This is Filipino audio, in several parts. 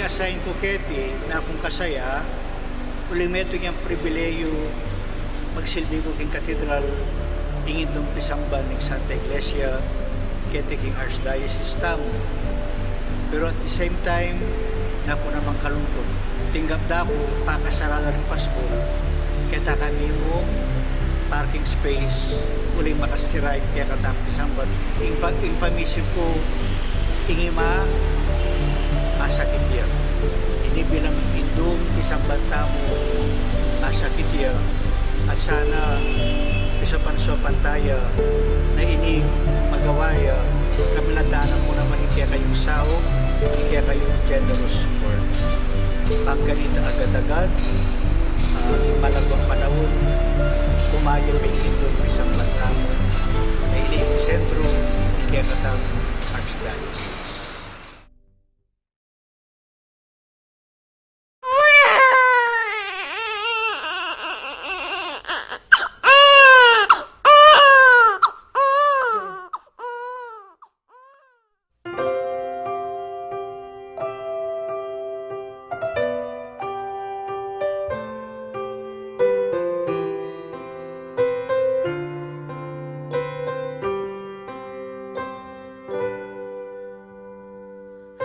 assign ko keti na akong kasaya, ulimeto niyang pribileyo magsilbi ko king katedral ingin dong pisamban ng Santa Iglesia keti king Archdiocese tamo. Pero at the same time, na ako naman kalungkot. Tinggap da ako, pakasarala ng passport. Kita kami mo parking space, uling makasiride kaya katang pisamban. Ing pamisip ko, ingima, masakit yan. Ini bilang indong isang banta mo, masakit yan. At sana pisopan-sopan tayo na ini magawaya kabilandanan mo naman hindi kayong sao, hindi kayong generous support. Pag ganito agad-agad, malagong panahon, umayo may indong isang banta mo na ini yung sentro, hindi katang Archdiocese.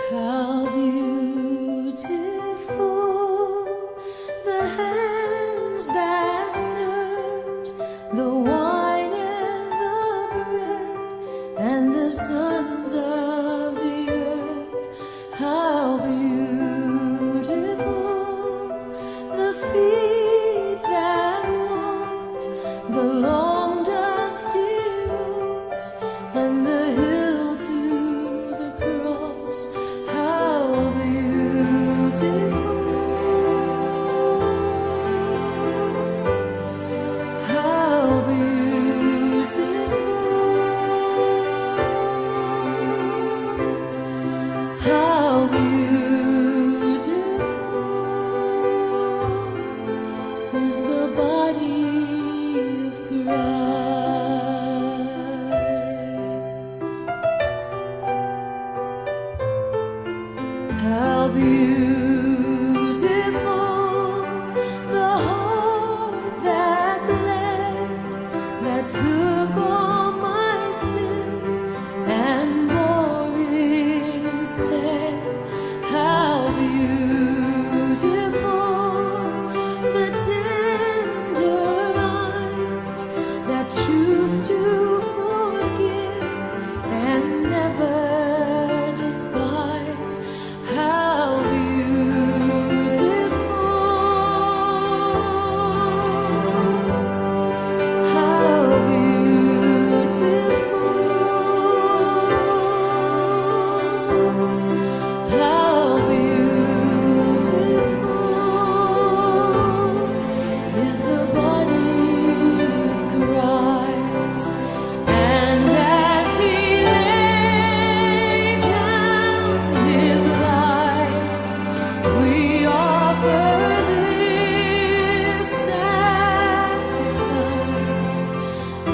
How beautiful the hands that served the wine and the bread, and the sons of the earth. How beautiful the feet that walked the long dusty roads, and the hill to the cross. How beautiful, how beautiful, how beautiful is the body of Christ. How beautiful the heart that bled, that took all my sin and bore it instead. How beautiful the tender eyes that choose to forgive and never despise. How beautiful, how beautiful, how beautiful is the body of Christ. And as he laid down his life, we offer this sacrifice,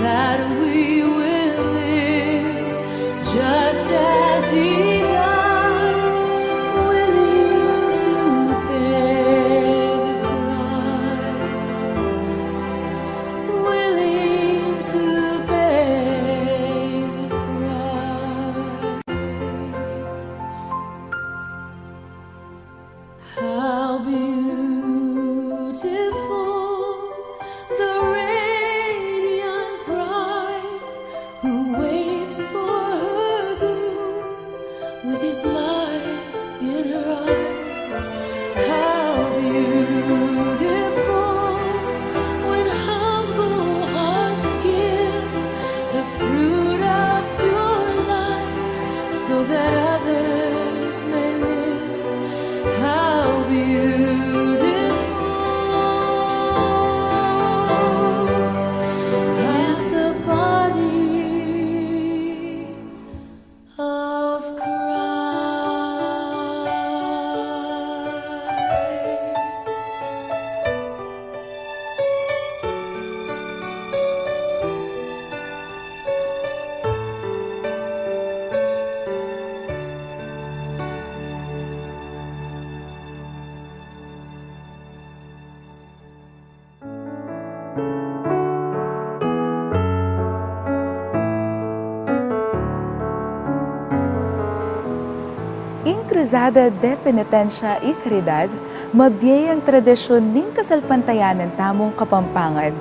that we will live just as he died, willing to pay the price. Cruzada de Penitencia y Caridad, mabiyayang tradisyon ning kasalpantayanan tamong Kapampangan,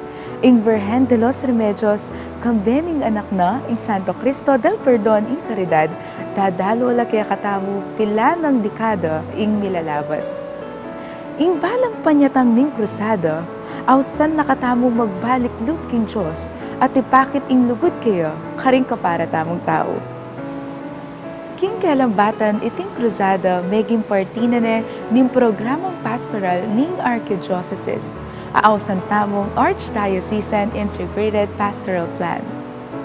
ing Virgen de los Remedios, kambening anak na, ing Santo Cristo del Perdon y Caridad, dadalo wala kaya katamu pila ng dekada ing milalabas. Ing balang panyatang ning krusada, awsan nakatamo magbalik loob king Diyos at ipakit ing lugod kayo karing kapara tamong tao. King kalambatan iting krusada meging partina ning programang pastoral ning Archdiocese, aawsan tamong Archdiocesan Integrated Pastoral Plan.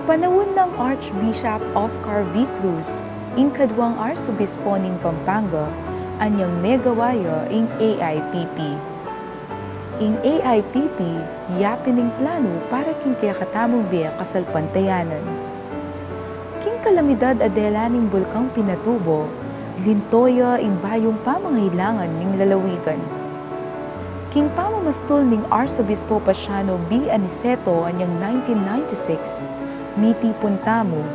Panahon ng Archbishop Oscar V. Cruz, ing kadwang Arsobispo ning Pampanga, anyang megawayo ing AIPP. Ing AIPP, yapin ing plano para king kaya katamong biya kasalpantayanan. King kalamidad adela ning bulkang Pinatubo, lintoya ing bayong pamangailangan ning lalawigan. King pamamastol ning Arsobispo Pasiano B. Aniceto anyang 1996, miti puntamo,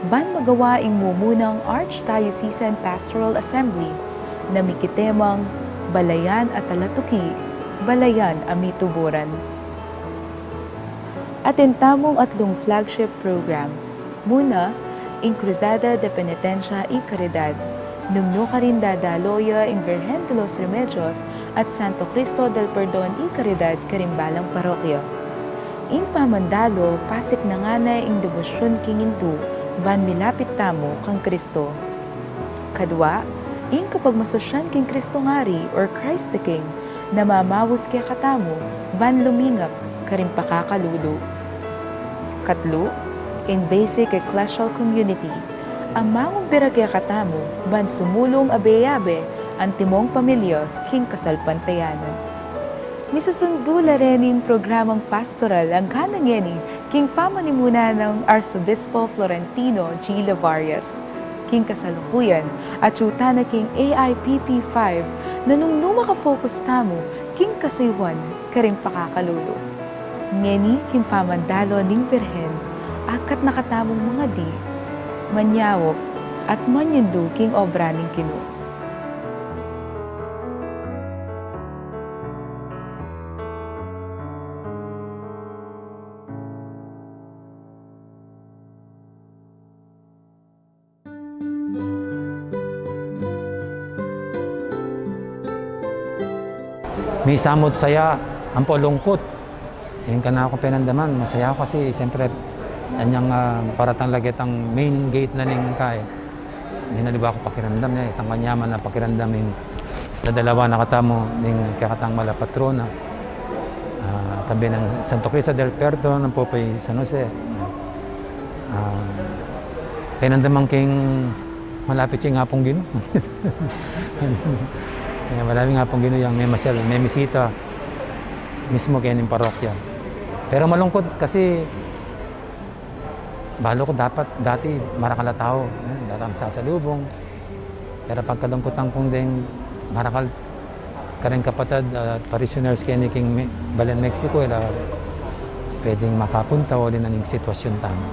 ban magawa ing mumunang Archdiocesan Pastoral Assembly na mikitemang Balayan at Alatuki, Balayan Amituburan. Atentamong atlong flagship program. Muna, ing Cruzada de Penitencia y Caridad, nungno ka rin dadaloya ing Virgen de los Remedios at Santo Cristo del Perdon y Caridad karimbalang parokya. Ing pamandalo, pasik na nga na ing debosyon king Hindu, ban milapit tamo kang Kristo. Kadwa, ing kapag masosyan king Kristo ngari or Christ the King, na mamawos kaya katamo, ban lumingap karing pakakalulo. Katlo, in basic ecclesial community, ang mangumbira kaya katamo, ban sumulong abeyabe ang timong pamilya king kasalpantayanan. Misusundula rin in programang pastoral ang kanangeni king pamanimuna ng Arsobispo Florentino G. Lavarias, king kasalukuyan at syuta na king AIPP 5 na nung maka-focus tamo king kasaywan karing pakakalulo. Ngeni king pamandalo ning Birhen akat nakatamong mga di, manyawop at manyundo king obra ning Kinu. May samot saya, ang lungkot. Yung ka na ako pinandaman, masaya ako kasi siyempre anyang paratang lagit ang main gate na ning kay. Hindi na diba ako pakiramdam niya, isang kanyaman na pakiramdam yung sa dalawa nakatamo ning kakatang mala patrona. Tabi ng Santo Cristo del Perdon ng Popay San Jose. Pinandamang king malapit siya nga pong gino. Marami nga pong ginuyang may masyal, may misita mismo kaya ng parokya. Pero malungkot kasi balo ko dapat dati marakala tao, datang sasalubong. Pero pagkalungkotan kong din marakal kareng kapatid at parishioners kaya ni King Balen, Mexico, pwedeng makapunta o din ng sitwasyon tamo.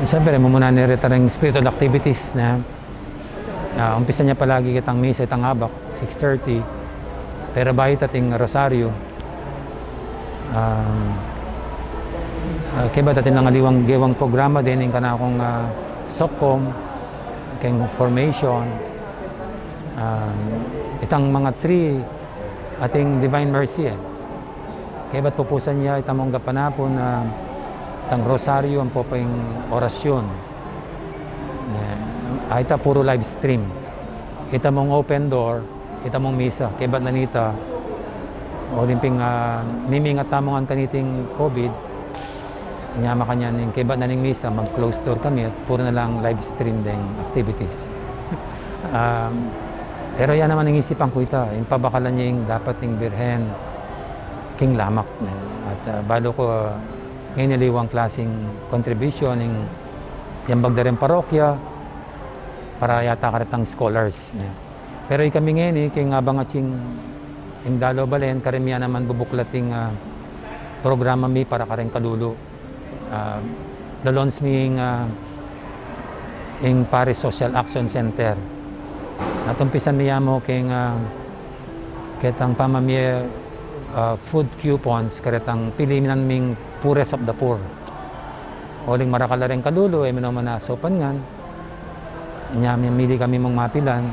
Siyempre, muna niretarang spiritual activities na umpisa niya palagi kitang misa itang habak, 6:30. Pero bahit ating rosaryo, kaya ba ating nangaliwang gewang programa din yung kana akong SOCCOM, kayong formation, itang mga 3 ating Divine Mercy. Kaya ba't pupusan niya itang mong gapanapon na itang rosaryo ang po pa yung orasyon. Ita puro live stream. Kita mong open door, kita mong misa. Kaya ba't nanita, o limping mimingat tamongan kaniting COVID, nyama kanya ning kaya ba't naning misa, mag-close door kami at puro na lang live stream ding activities. Pero yan naman ang isipan ko ito, yung pabakalan niya yung dapat yung Birhen, King Lamak. At balo ko ngayon niliwang klaseng contribution yung bagdareng parokya, para yata karatang scholars. Pero kami ngayon, kaya nga bang ating dalo balen, karamihan naman bubuklating programa mi para kareng kalulo. Lalons mi yung Paris Social Action Center. At umpisan niya mo ketang pamamye food coupons, karetang pilihan ming poorest of the poor. Oling marakala rin kalulo, minumana sopan ngan. Mili kami mong mapilan.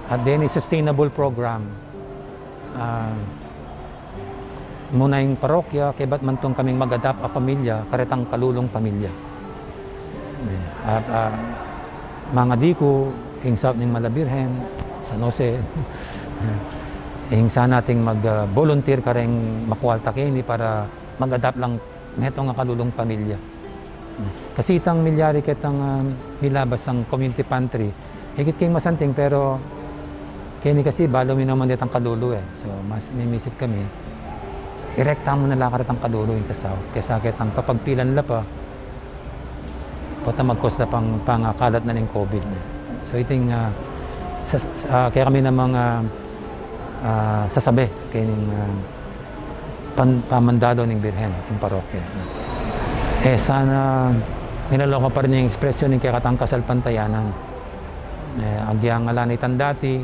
At then, sustainable program. Muna yung parokya, kaya ba't man tong kaming mag-adapt a pamilya, karetang kalulong pamilya. At mga diko, King South ng Malabirhen, San Jose, sana nating mag-volunteer ka rin makuwalta kini para mag-adapt lang netong nga kalulong pamilya. Kasi itang milyari kitang nilabas ang community pantry, higit kayong masanting pero kini kasi balo mi naman ditang kalulo eh. So mas mimisip kami, irekta mo na lakar itang kalulo yung kasaw. Kesa kitang kapagpilan la pa, pata mag-cause na pang kalat na ng COVID. So iting, kaya kami namang sasabi kayong pamandalo ng Birhen, yung parokya. Sana nilaloko pa rin yung ekspresyon ng kaya katang kasalpantayanan. Agyang alanitan dati,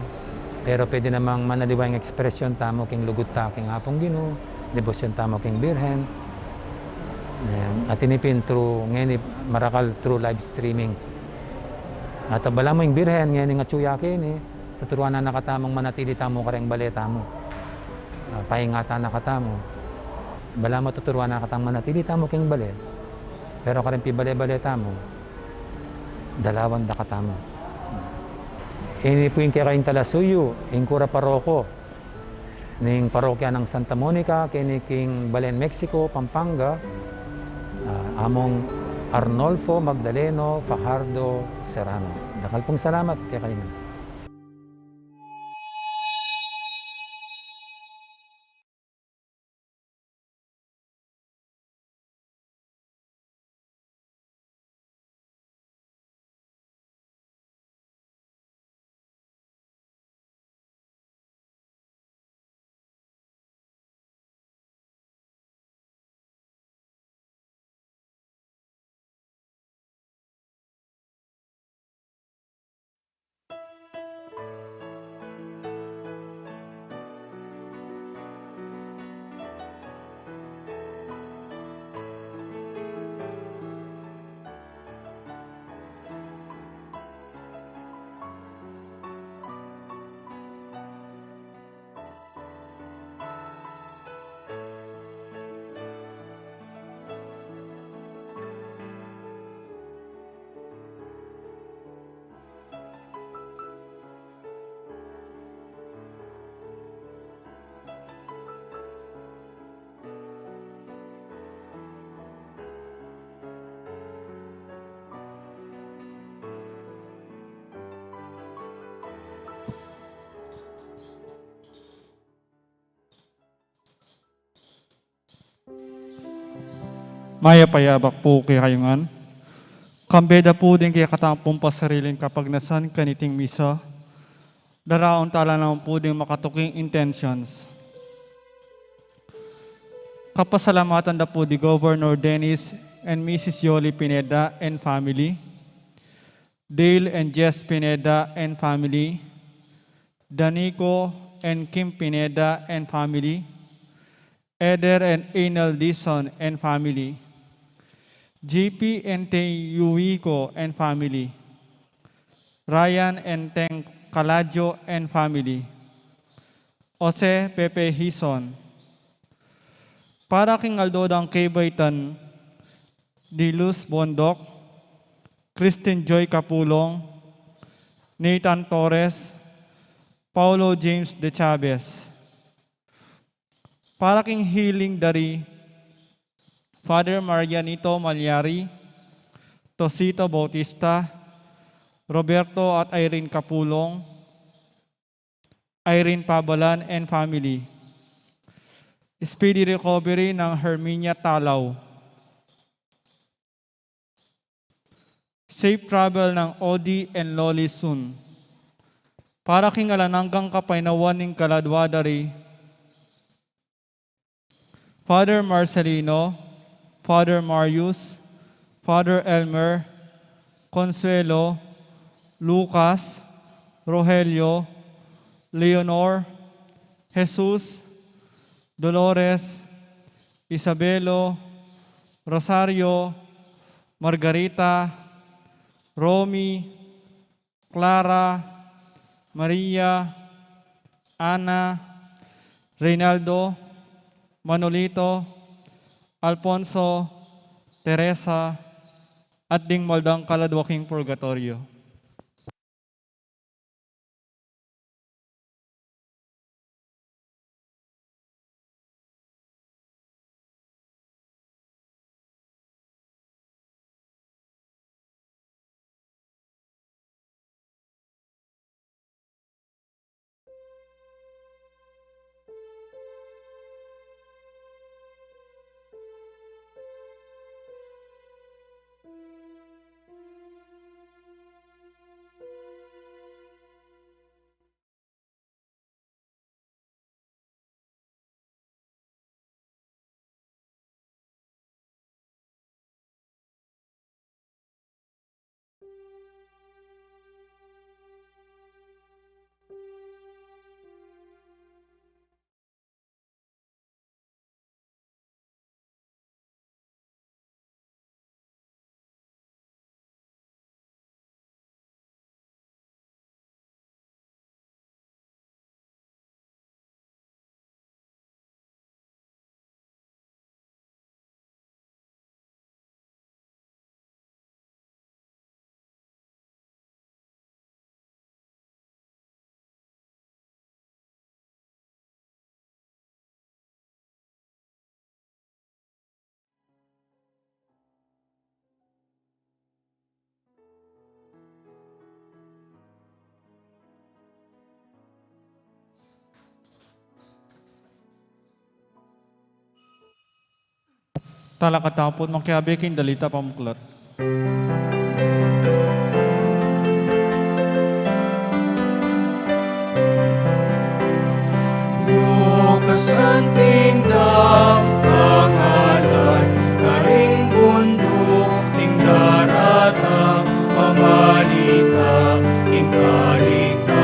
pero pwede namang manaliwa yung ekspresyon tamo king lugut ta king hapong Ginoo, debosyon tamo king Birhen. At inipin through, ngayon marakal through live streaming. At bala mo yung Birhen, ngayon nga tsuyakin tuturuan na nakatamong manatili tamo kareng baleta mo. Paingata na katamo. Bala mo tuturuan na katang manatili tamo king balet. Pero kareng pibale-baleta mo, dalawan da katamo. Ini po yung kaya talasuyo, yung kura paroko, ng parokya ng Santa Monica, kiniking Balen, Mexico, Pampanga, among Arnolfo Magdaleno Fajardo Serrano. Dakal pong salamat kaya kayo. Maya payabak po kay kayungan. Kambeda po din kaya katampong pasariling kapag nasan kaniting misa. Daraon tala naman po din makatuking intentions. Kapasalamatan na po di Governor Dennis and Mrs. Yoli Pineda and family. Dale and Jess Pineda and family. Danico and Kim Pineda and family. Eder and Enel Dison and family. JP and Teyuiko and family. Ryan and Teng Caladio and family. Jose Pepe Hison. Para king Aldodang Kebaitan, Diluz Bondok, Christine Joy Capulong, Nathan Torres, Paulo James De Chavez. Para king Healing Dari, Father Marianito Malyari, Tosito Bautista, Roberto at Irene Capulong, Irene Pabalan and family. Speedy recovery ng Herminia Talaw. Safe travel ng Odi and Loli Sun. Para king alananggang kapainawan ng Kaladwadari, Father Marcelino, Father Marius, Father Elmer, Consuelo, Lucas, Rogelio, Leonor, Jesus, Dolores, Isabelo, Rosario, Margarita, Romy, Clara, Maria, Ana, Reynaldo, Manolito, Alfonso, Teresa, at ding maldang kaladwaking purgatorio. Talakatapot mangkiabekin dalita pamuklat. Kasanting pangalan, karing bundok, ting daratang, mamalita, ting kaligtasan.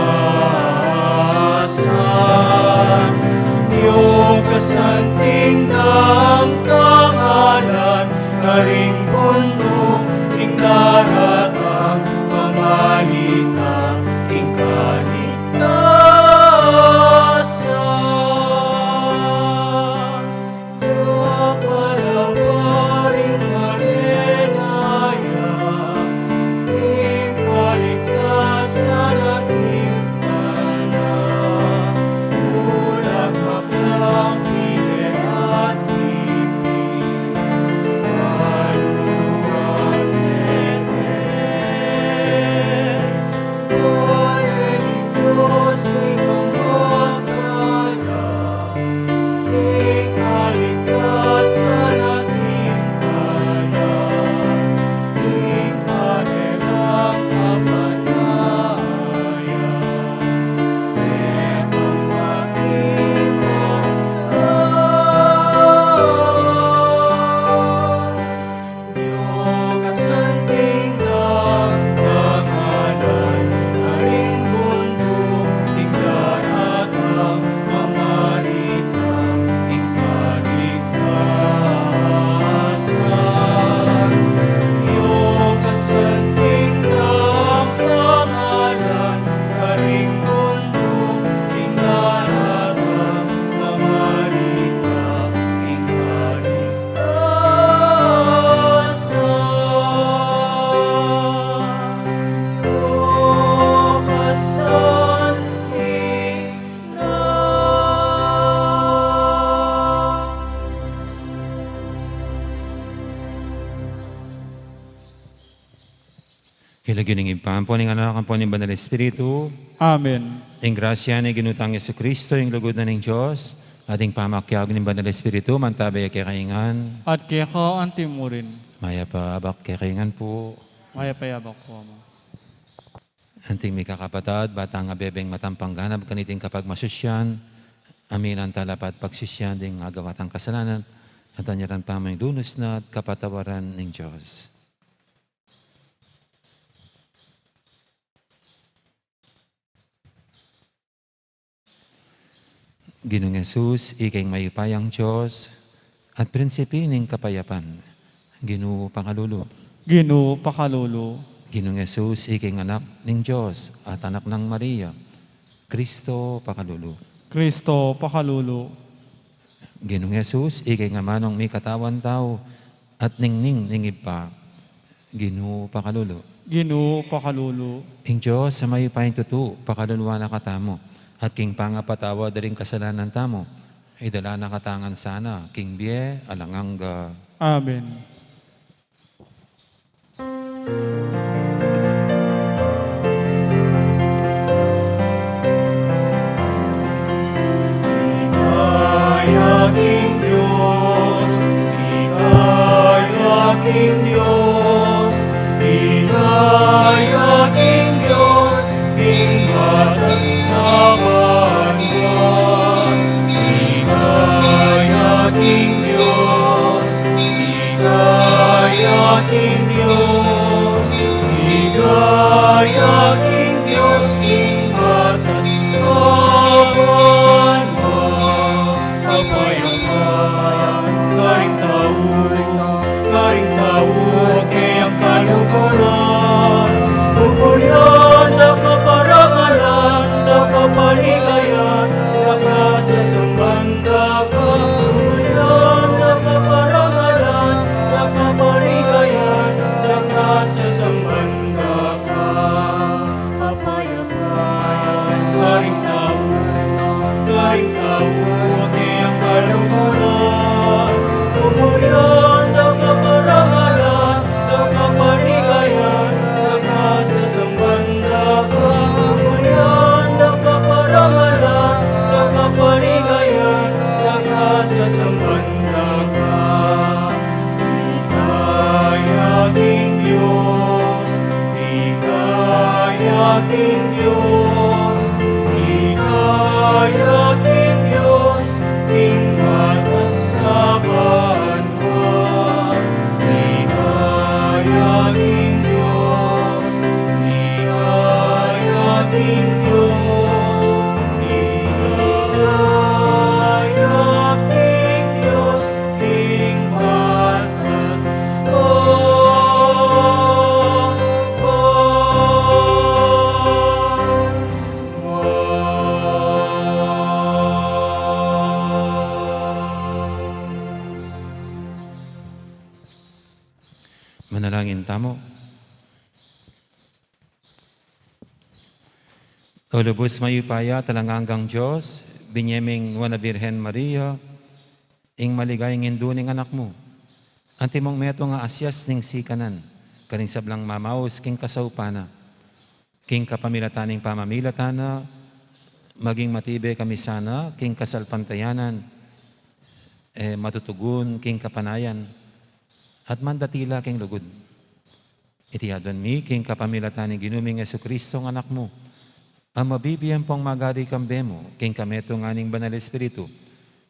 Yung kasanting pangalan, karing bundok, ting daratang, mamalita, ting kaligtasan. Kilagining ipampo ng anak ang po ng Banal Espiritu, Amen. ang grasya ni ginutang Yesu Kristo, yung lugod na ng Diyos, ating pamakyag ng Banal Espiritu, mantabay kay kaingan, At kaya ka antimurin, maya pa abak kay kaingan po, maya payabak ko mo. anting may kakapatad, batang nga bebeng matampangganab, kaniting kapag masusyan, amin ang talapat pagsisyan, ding agawatang kasalanan, at anyaran pa may dunos na at kapatawaran ng Diyos. Ginoong Yesus, ikay mayupayang Diyos at prinsipi ng kapayapan. Ginoo Pangalulo. Ginoo Pakalolo. Ginoong Yesus, ikay anak ng Diyos at anak ng Maria. Kristo Pakalulo. Kristo Pakalolo. Ginoong Yesus, ikay nga manong may katawan tao at ningning ningib pa. Ginoo Pakalulo. Ginoo Pakalolo. Ing Diyos sa mayupayang tutu, pakaluluwa na katamo, at king pangapatawa daring kasalanan tamo, ay dala na katangan sana, king biye alanganga. Amen. Aking Diyos, aking Diyos, aking Diyos, King batas sa banwa. Aking Diyos, aking Diyos, aking Diyos, King batas sa banwa. Kapayapaan, karing tao, kayang kaluguran. Pupuryan, nakaparangalan, nakapaligayan, nakasasambanda ka. Pupuryan, nakaparangalan, nakapaligayan, nakasasambanda ka. Kapayapaan, karing tao, kayang kaluguran. Pupuryan, nakaparangalan, nakapaligayan, nakasasambanda ka. Pupuryan, nakaparangalan, nakapaligayan, nakasasambanda ka. Ikayaking Diyos, ikayaking Diyos, ikayaking Diyos, King batas sa banwa. Ikayaking Diyos, ikayaking Diyos, ikayaking Diyos, King batas sa Manalangin tamo. O lubos mayupaya talanganggang Diyos, binyeming wana Birhen Maria, ing maligayang induning anak mo. Antimong meto nga asyas ning sikanan, karing sablang mamaos king kasaupana, king kapamilataning pamamilatana, maging matibe kami sana, king kasalpantayanan, matutugun king kapanayan, at mandatila king lugod. Itiadon mi king kapamilataning ginuming Jesucristo ng anak mo, ang mabibiyang pong magari kambemo, king kameto ng aning banal espiritu,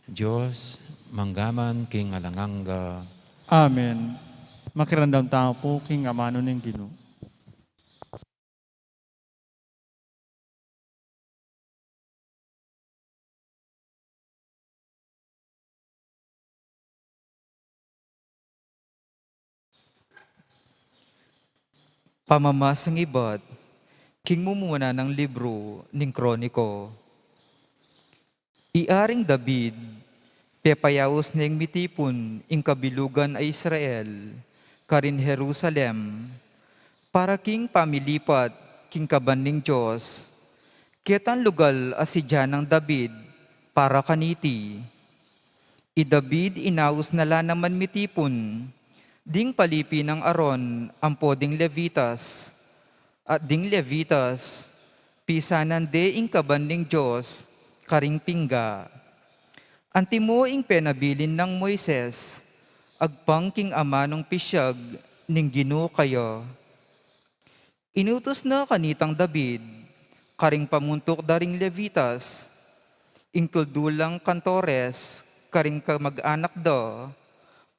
Diyos, manggaman king alanganga. Amen. Makirandam tao po, King Amano ng Ginoo. Pamamasang ibat, king mumuna ng libro ning kroniko. Iaring David, pepayaos ning mitipon ing kabilugan ay Israel, karin Jerusalem, para king pamilipat king kaban ning Diyos, ketan lugal asidya ng David, para kaniti. I David inaus nala naman mitipon, ding palipi ng Aron ang poding Levitas, at ding Levitas, pisanan de ing kaban ning Diyos, karing pingga. Antimo ing penabilin ng Moises, agpang king ama ng pisyag, ning Ginoo kayo. Inutos na kanitang David, karing pamuntok daring Levitas, ing tuldulang kantores, karing kamag-anak do,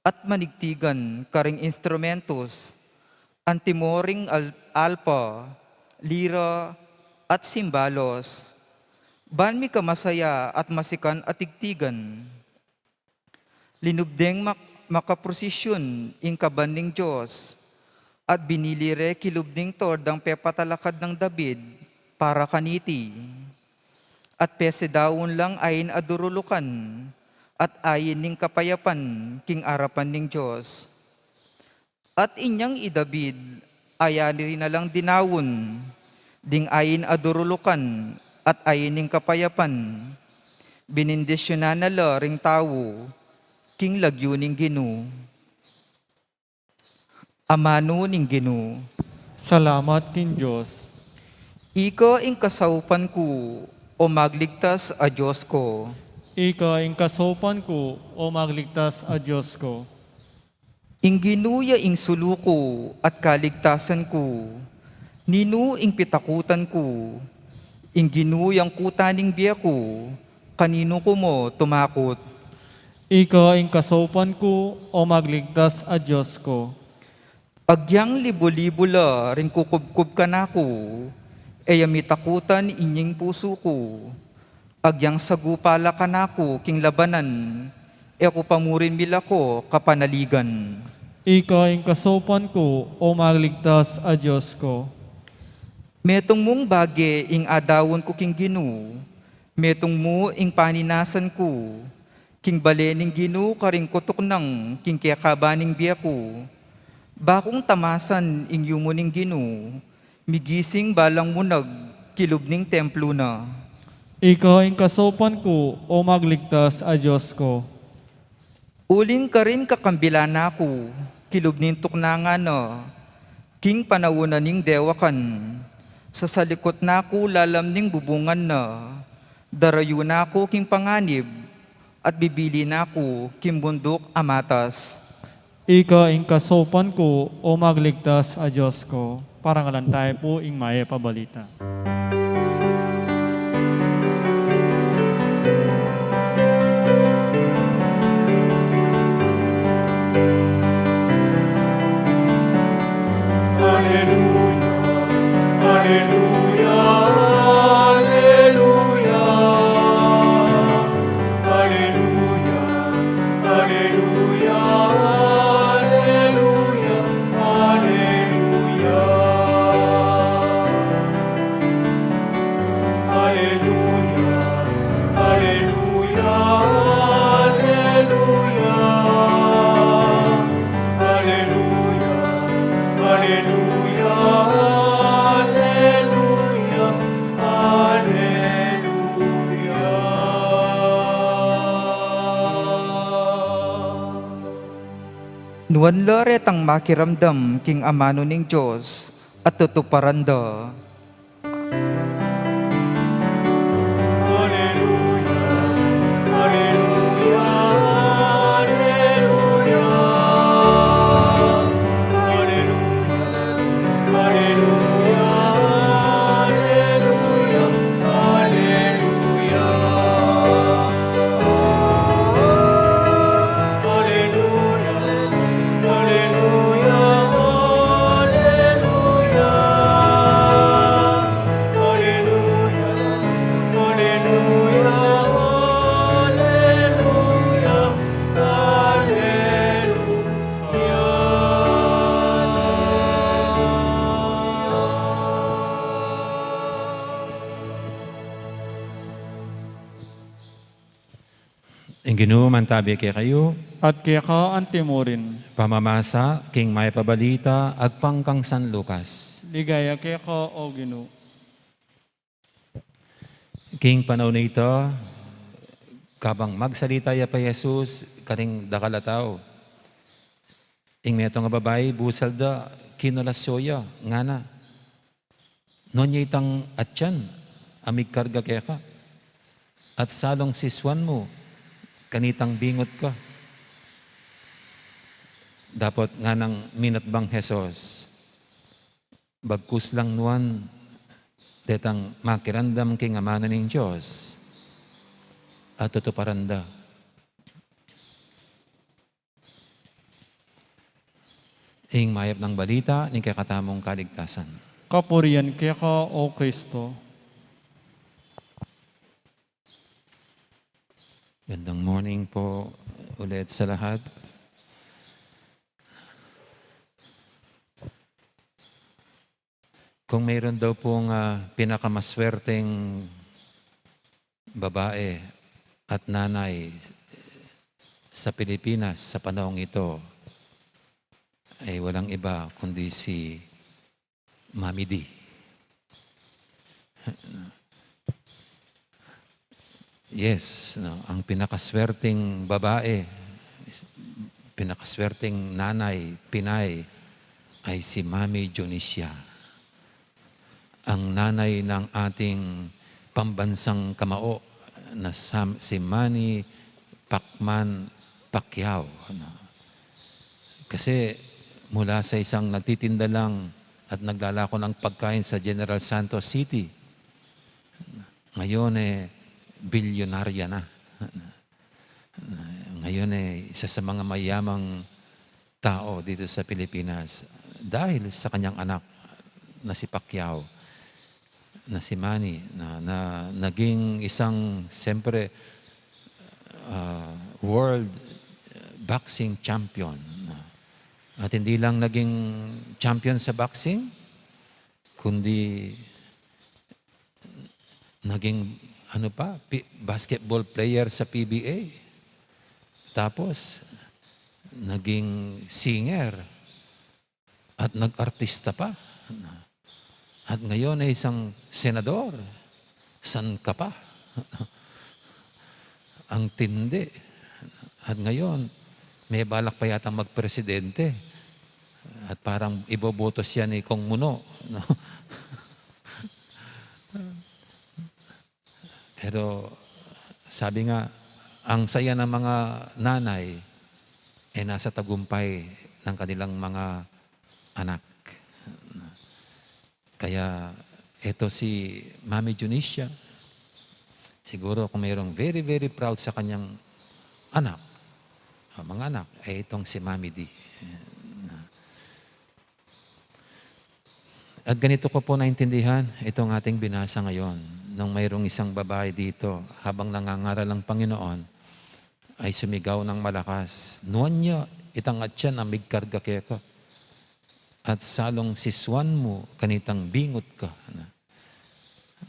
at manigtigan karing instrumentos, antimoring alpa, lira, at simbalos. Banmi ka masaya at masikan at tigtigan. Linubdeng makaprosisyon ing kabaning Diyos at binilire kilubding tordang pepatalakad ng David para kaniti. At pese daon lang ayin adurulukan at ayin ning kapayapan king arapan ning Diyos. At inyang idabid ayani rin na lang dinawon ding ayin adurulukan at ayin ning kapayapan. Binindisyonan na la ring tawo king lagyo ning Ginu. Amano ning Ginu. Salamat king Diyos. Ika ing kasaupan ko o magligtas a Diyos ko. Ika ing kasopan ko o magligtas a Diyos ko. Ing ginuya ing suluko at kaligtasan ko. Ninu ing pitakutan ko. Ing ginuyang kutaning biya ko. Kanino ko mo tumakot. Ika ing kasopan ko o magligtas a Diyos ko. Agyang libo-libo la rin kukubkub ka na ko. Mitakutan inying puso ko. Agyang sagupala ka na ko king labanan. Ko pamurin mila ko kapanaligan. Ika ing kasopan ko o magligtas a Diyos ko. Metong mong bage ing adawon ko king Ginu. Metong mo ing paninasan ko. King balening Ginu karing kutok ng king kiyakabaning biya ko. Bakong tamasan ing yumuning Ginu. Migising balang munag kilubning templo na. Ika ing kasopan ko o magligtas a Diyos ko. Uling ka rin kakambila na ko, kilubning tuknanga na, king panawunan ning dewakan, sa salikot na ko lalam ning bubungan na, darayo na ko king panganib, at bibili na ko king bundok amatas. Ika ing kasopan ko o magligtas a Diyos ko. Parangalan tayo po ing maya pabalita. Nuan loret ang makiramdam king amano ning Diyos at tutuparanda. Ang Ginoo mantabi kay kayo, At kaya ka ang timurin. pamamasa, king may pabalita, agpangkang San Lucas. Ligaya kaya ka o Ginoo. King panahon na ito, kabang magsalita ya pa Jesus, karing dakalataw. Ing neto nga babae, busal da, kinulasyoya, nga na. Nonya itang atyan, amig karga kaya ka. At salong siswan mo, kanitang bingot ka. Dapat nga nang minatbang Jesus, bagkus lang nuan, detang makirandam king amana ning Diyos, at tutuparanda. Ing mayap ng balita, ning kakatamong kaligtasan. Kapurian kaya ka o Kristo. po ulit sa lahat. Kung mayroon daw pong pinakamaswerteng babae at nanay sa Pilipinas sa panahong ito, ay walang iba kundi si Mami D. Yes, no, ang pinakaswerteng babae, pinakaswerteng nanay, Pinay, ay si Mami Jonicia. Ang nanay ng ating pambansang kamao na si Manny Pacman Pacquiao. Kasi mula sa isang nagtitinda lang at naglalako ng pagkain sa General Santos City, ngayon bilyonarya na. Ngayon isa sa mga mayamang tao dito sa Pilipinas dahil sa kanyang anak na si Pacquiao, na si Manny, na naging isang, siyempre, world boxing champion. At hindi lang naging champion sa boxing, kundi naging basketball player sa PBA. Tapos, naging singer at nag-artista pa. At ngayon ay isang senador. San ka pa? Ang tindi. At ngayon, may balak pa yata magpresidente. At parang iboboto siya ni Kong Muno. No? Pero sabi nga, ang saya ng mga nanay ay nasa tagumpay ng kanilang mga anak. Kaya ito si Mami Jonicia, siguro kung mayroong very, very proud sa kanyang anak, mga anak, ay itong si Mami D. At ganito ko po naintindihan itong ating binasa ngayon. Nung mayroong isang babae dito, habang nangangaral ang Panginoon, ay sumigaw ng malakas, "Nuan niya, itangat siya na migkarga keko. At salong siswan mo, kanitang bingot ka."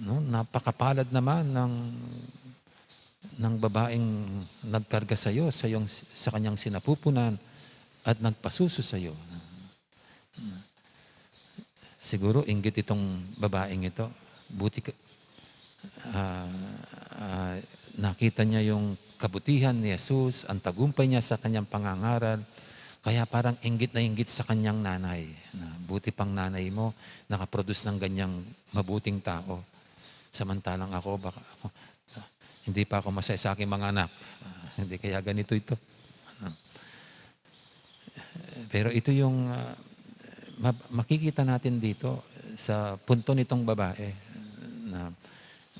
No, napakapalad naman ng babaeng nagkarga sa iyo, sa kanyang sinapupunan at nagpasuso sa iyo. Siguro inggit itong babaeng ito. Buti nakita niya yung kabutihan ni Jesus, ang tagumpay niya sa kanyang pangangaral. Kaya parang inggit na inggit sa kanyang nanay. Buti pang nanay mo, nakaproduce ng ganyang mabuting tao. Samantalang ako, hindi pa ako masaya sa aking mga anak. Hindi kaya ganito ito. Pero ito yung makikita natin dito sa punto nitong babae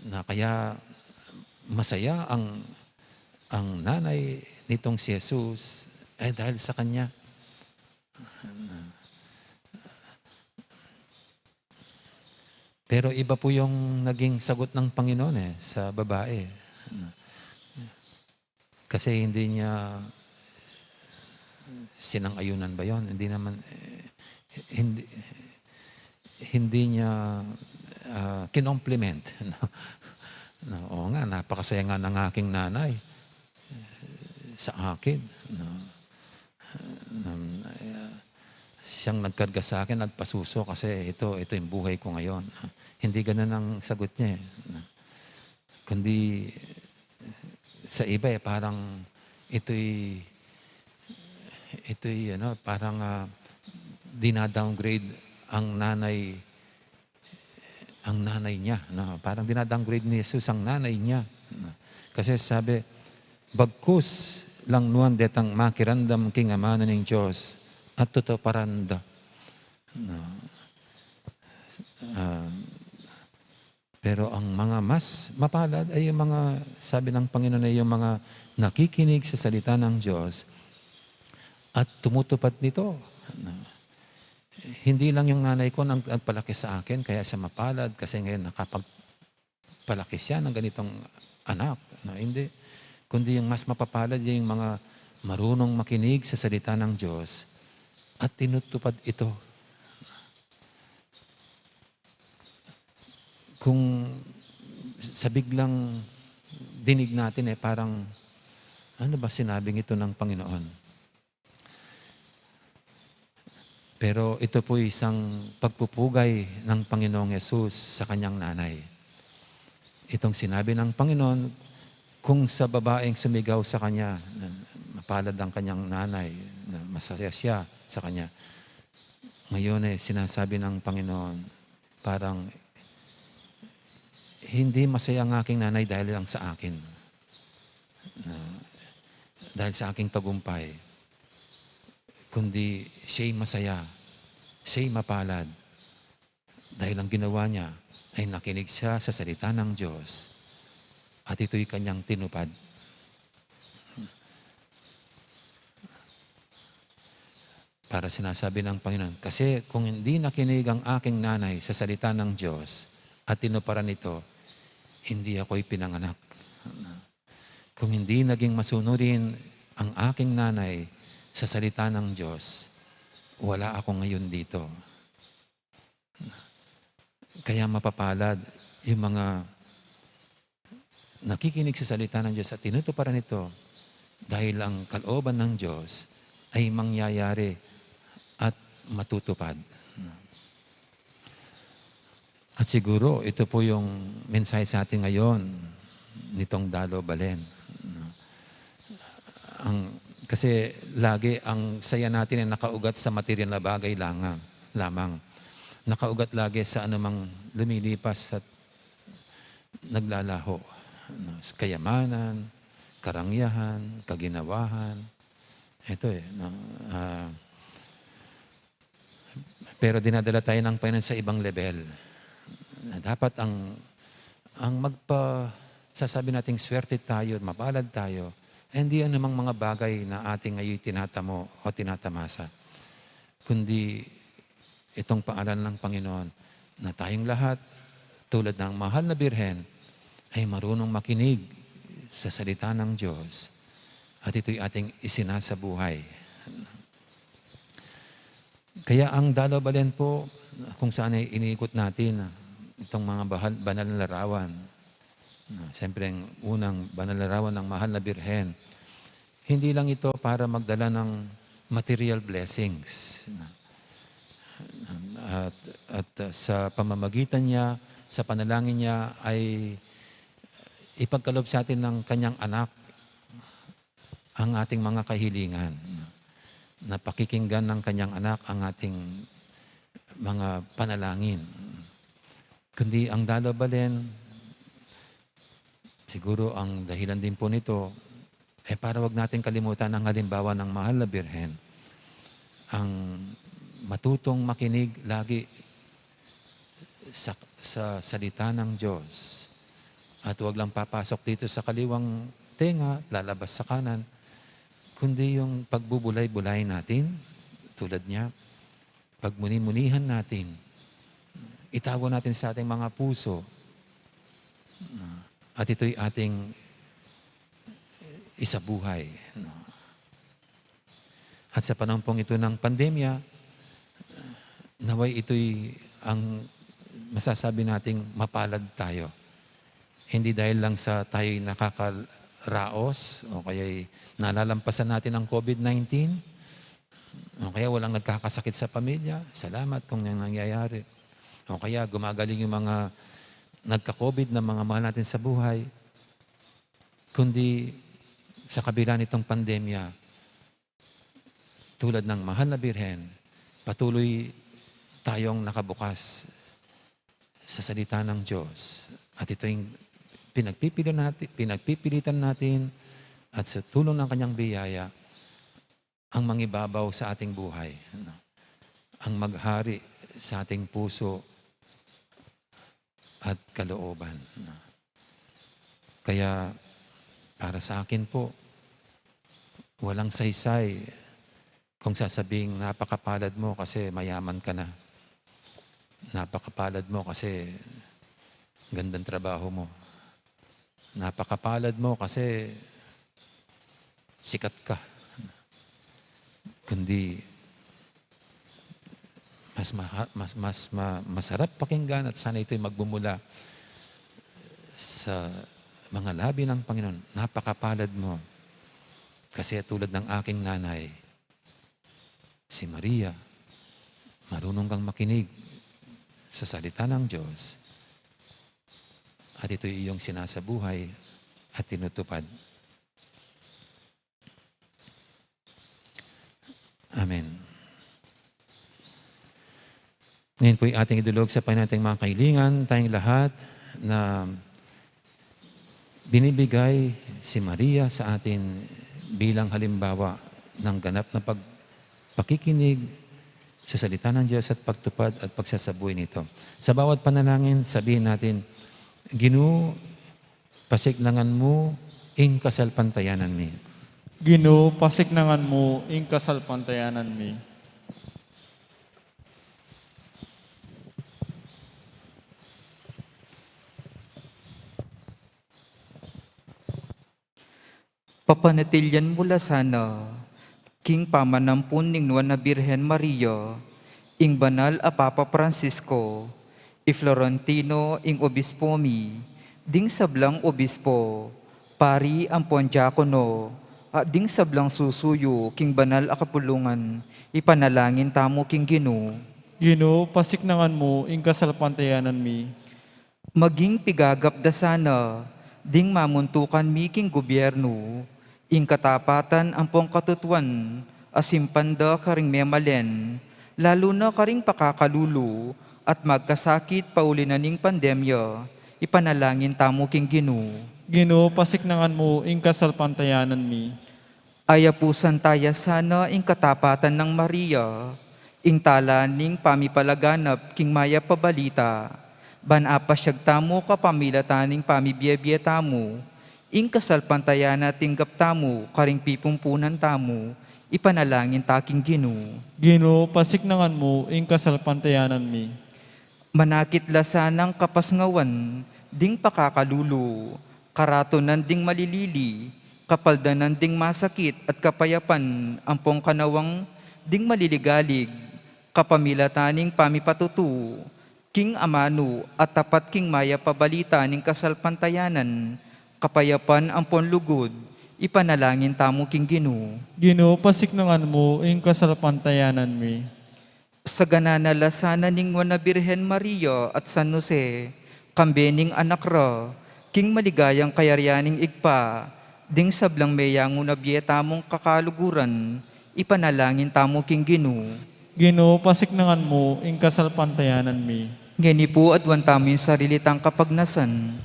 na kaya masaya ang nanay nitong si Jesus ay dahil sa kanya. Pero iba po yung naging sagot ng Panginoon sa babae. Kasi hindi niya sinang-ayunan ba yun? Hindi naman, hindi niya kinompliment. Oo nga, napakasaya nga ng aking nanay sa akin. Siyang nagkarga sa akin, nagpasuso kasi ito yung buhay ko ngayon. Hindi ganun ang sagot niya. Kundi sa iba parang ito'y parang dinadowngrade ang nanay niya. Parang dinadowngrade ni Jesus ang nanay niya. Kasi sabi, bagkus lang nuan detang makirandam king amana ng Diyos at totoo paranda. Pero ang mga mas mapalad ay yung mga, sabi ng Panginoon, ay yung mga nakikinig sa salita ng Diyos at tumutupad nito. Hindi lang yung nanay ko nagpalaki sa akin, kaya siya mapalad, kasi ngayon nakapagpalaki siya ng ganitong anak. Hindi. kundi yung mas mapapalad yung mga marunong makinig sa salita ng Diyos at tinutupad ito. Kung sa biglang dinig natin parang, ano ba sinabing ito ng Panginoon? Pero ito po isang pagpupugay ng Panginoong Yesus sa kanyang nanay. Itong sinabi ng Panginoon, kung sa babaeng sumigaw sa kanya, mapalad ang kanyang nanay, masaya siya sa kanya. Ngayon sinasabi ng Panginoon, parang, hindi masaya ang aking nanay dahil lang sa akin. Dahil sa aking tagumpay. Kundi siya'y masaya, siya'y mapalad. Dahil ang ginawa niya ay nakinig siya sa salita ng Diyos at ito'y kanyang tinupad. Para sinasabi ng Panginoon, kasi kung hindi nakinig ang aking nanay sa salita ng Diyos at tinuparan ito, hindi ako'y pinanganak. Kung hindi naging masunurin ang aking nanay sa salita ng Diyos, wala ako ngayon dito. Kaya mapapalad yung mga nakikinig sa salita ng Diyos at tinutuparan ito dahil ang kalooban ng Diyos ay mangyayari at matutupad. At siguro ito po yung mensahe sa atin ngayon nitong Dalo Balen. Kasi lagi ang saya natin ay nakaugat sa material na bagay lamang. Nakaugat lagi sa anumang lumilipas at naglalaho. Kayamanan, karangyaan, kaginawahan. Ito pero dinadala tayo ng Panginoon sa ibang level. Dapat ang sasabi nating swerte tayo, mapalad tayo, hindi anumang mga bagay na ating ngayon tinatamo o tinatamasa. Kundi itong paalan ng Panginoon na tayong lahat, tulad ng mahal na Birhen, ay marunong makinig sa salita ng Diyos at ito'y ating isinasabuhay. Kaya ang Dalo Balen po, kung saan ay iniikot natin itong mga banal na larawan. Siyempre, ang unang banal na larawan ng mahal na Birhen, hindi lang ito para magdala ng material blessings. At sa pamamagitan niya, sa panalangin niya, ay ipagkaloob sa atin ng kanyang anak ang ating mga kahilingan. Na pakikinggan ng kanyang anak ang ating mga panalangin. Kundi ang Dalo Balen, siguro ang dahilan din po nito, para wag natin kalimutan ang halimbawa ng mahal na Birhen. Ang matutong makinig lagi sa salita ng Diyos. At wag lang papasok dito sa kaliwang tenga, lalabas sa kanan, kundi yung pagbubulay-bulay natin, tulad niya, pagmuni-munihan natin, itago natin sa ating mga puso, at ito'y ating isabuhay. At sa panampong ito ng pandemya, naway ito'y ang masasabi nating mapalad tayo. Hindi dahil lang sa tayo'y nakakaraos o kaya'y nalalampasan natin ang COVID-19 o kaya walang nagkakasakit sa pamilya. Salamat kung yung nangyayari. O kaya gumagaling yung mga nagka-COVID na mga mahal natin sa buhay. Kundi sa kabila nitong pandemya, tulad ng mahal na Birhen, patuloy tayong nakabukas sa salita ng Diyos. At ito yung pinagpipilitan natin at sa tulong ng kanyang biyaya, ang mangibabaw sa ating buhay. Ang maghari sa ating puso at kalooban. Kaya para sa akin po, walang saysay kung sasabing napakapalad mo kasi mayaman ka na. Napakapalad mo kasi gandang trabaho mo. Napakapalad mo kasi sikat ka. Kundi masarap pakinggan at sana ito'y magbumula sa mga labi ng Panginoon. Napakapalad mo. Kasi tulad ng aking nanay, si Maria, marunong kang makinig sa salita ng Diyos. At ito'y iyong sinasabuhay at tinutupad. Amen. Ngayon po'y ating idulog sa panating mga kailingan, tayong lahat na binibigay si Maria sa atin bilang halimbawa ng ganap na pakikinig sa salita ng Diyos at pagtupad at pagsasabuhay nito. Sa bawat panalangin, sabihin natin, Ginoo, pasiknangan mo ing kasalpantayanan mi. Ginoo, pasiknangan mo ing kasalpantayanan mi. Papanatilyan mula sana, King Pamanampun ning Nuana Birhen Maria, ing banal a Papa Francisco, i Florentino ing obispo mi, ding sablang obispo, pari ampon diakono, at ding sablang susuyo, king banal a kapulungan, ipanalangin tamo king Ginoo. Ginoo, pasiknangan mo ing kasalpantayanan mi. Maging pigagap da sana, ding mamuntukan mi king gobyerno, ing katapatan ampong katutuan, asimpanda karing memalen, lalo na karing pakakalulo, at magkasakit pauli na ning pandemya, ipanalangin tamo king Ginoo. Ginoo, pasiknangan mo ing kasalpantayanan mi. Ayapusan taya sana ing katapatan ng Maria, ing tala ning pamipalaganap king maya pabalita, banapasyag tamo kapamilataning pamibiyebye tamo, ing kasalpantayan tinggap tamo karing pipumpunan tamo, ipanalangin taking Ginoo. Ginoo, pasiknangan mo ing kasalpantayanan mi. Manakit lasanang kapasngawan, ding pakakalulo, karatonan ding malilili, kapaldanan ding masakit at kapayapan, ampong kanawang ding maliligalig, kapamilataning pamipatutu, king amano at tapat king maya pabalita ning kasalpantayanan, kapayapan ampon lugod, ipanalangin tamo king Ginoo. Ginoo, pasiknangan mo ing kasalpantayanan mi. Sa gananala sana ning Nuana Birhen Maria at San Jose, kambening anak ra, king maligayang kayaryaning igpa, ding sablang meyang unabye tamong kakaluguran, ipanalangin tamo king Ginoo. Ginoo, pasiknangan mo ing kasalpantayanan mi. Ngeni po adwan tamo yung sarilitang kapagnasan.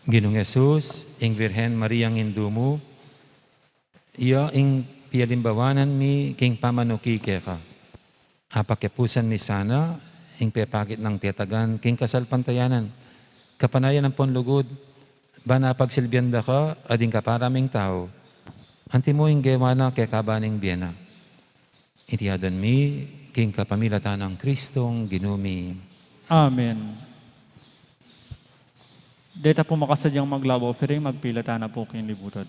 Ginoong Jesus, ing Birhen Mariang indumo, iya ing pialimbawanan mi king pamanukike ka. Apakepusan mi sana, ing pepakit ng tiyatagan, king kasalpantayanan. Kapanayan ng ponlugod, ba napagsilbyanda ka, ading kaparaming tao. Anti mo ing gewana ke kabaning biyena. Itiyadan mi, king kapamilatan ng Kristong ginumi. Amen. Deta po makasadyang maglabaw, offering magpilata na po king libutan.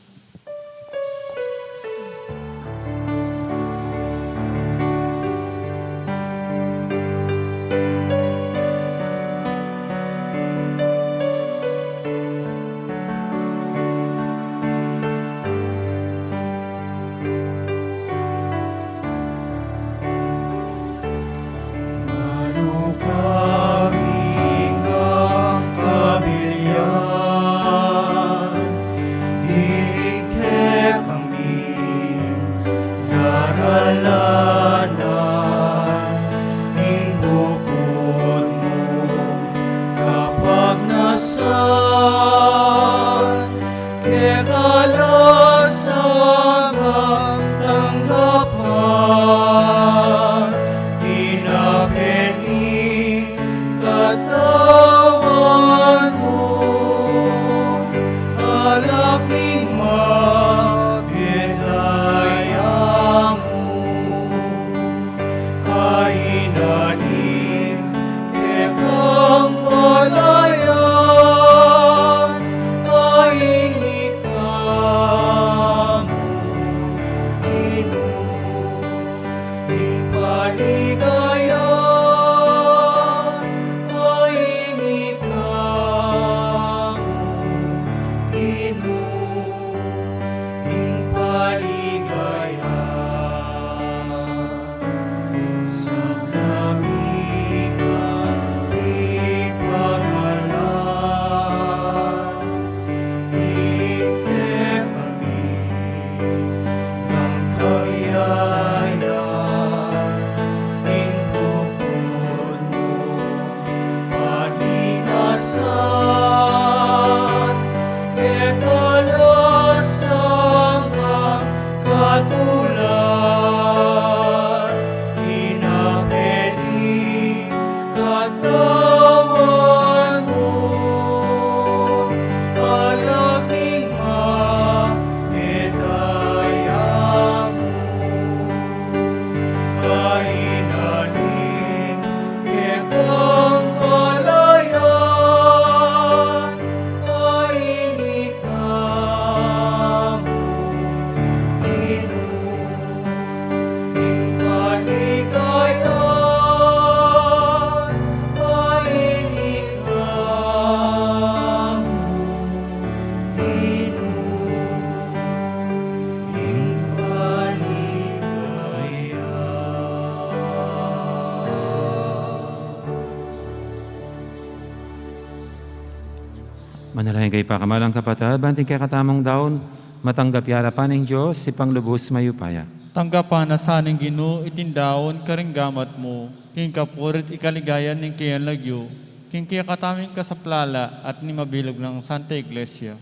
Manalangin kay pakamalang kapatid, banting kay katamong daon, matanggap yarapan ng Diyos, si panglubos mayupaya. Tanggapan na saning Ginoo itindaon karinggamat mo, king kapurit ikaligayan ning kiyan lagyo, king kaya kataming kasaplala at ni mabilog ng Santa Iglesia.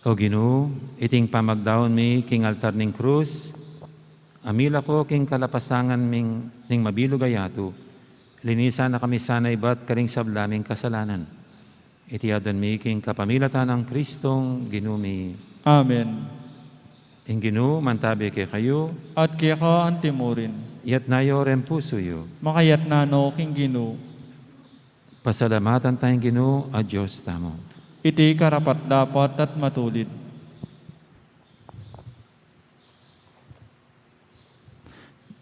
O Ginoo, iting pamagdaon mi king altar ning krus, amila ko king kalapasangan ning mabilog ayato, linisan na kami sana ibat karing sablaming kasalanan. Itiadon mi king kapamilatan ng Kristong Ginumi. Amen. Ing Ginoo, mantabi kay kayo, At kaya ka ang timurin, yat nayo ren puso yo. makayat na no king Ginoo, Pasalamatan tayong Ginoo at Diyos tamo. iti karapat dapat at matulid.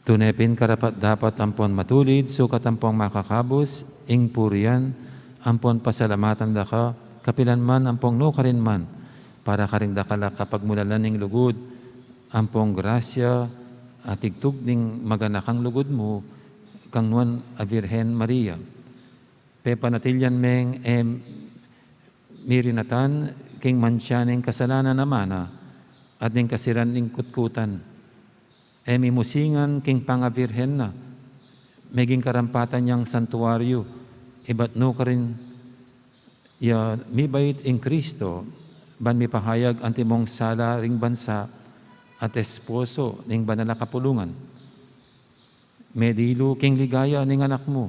Tunepin karapat dapat ampon matulid, sukat ampong makakabos, ing purian, ampon pasalamatan da ka, kapilan man ampong no karin man, para karing dakala kapag mulalan ning lugod, ampong grasya at tigtug ning maganakang lugod mo, kang nuan a Virhen Maria. Pepa natilyan meng mirinatan, king mansya ning kasalanan namana, at ning kasiran ning kutkutan. Mimusingan king pangavirhen na, meging karampatan niyang santuaryo, ibat no ka rin ya mibait ing Kristo, ban mi pahayag antimong sala ring bansa at esposo ning banala kapulungan. Medilo king ligaya ning anak mo,